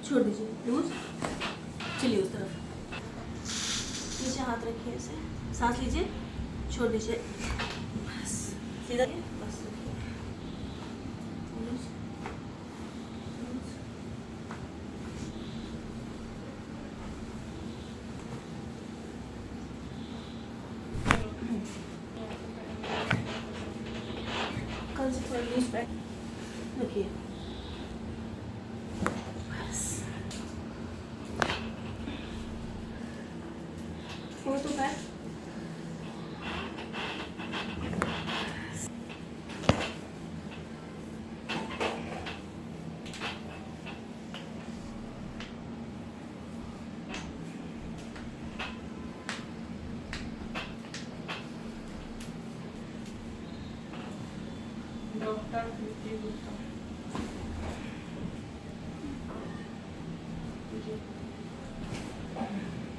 छोड़ दीजिए, लूज। चलिए उस तरफ, नीचे हाथ रखिए, ऐसे सांस लीजिए, छोड़ दीजिए, बस सीधा, बस रखिए, लूज, लूज। कल से थोड़ा लूज बैठ रखिए, बस। वो तो बैठ, डॉक्टर प्रीति गुप्ता।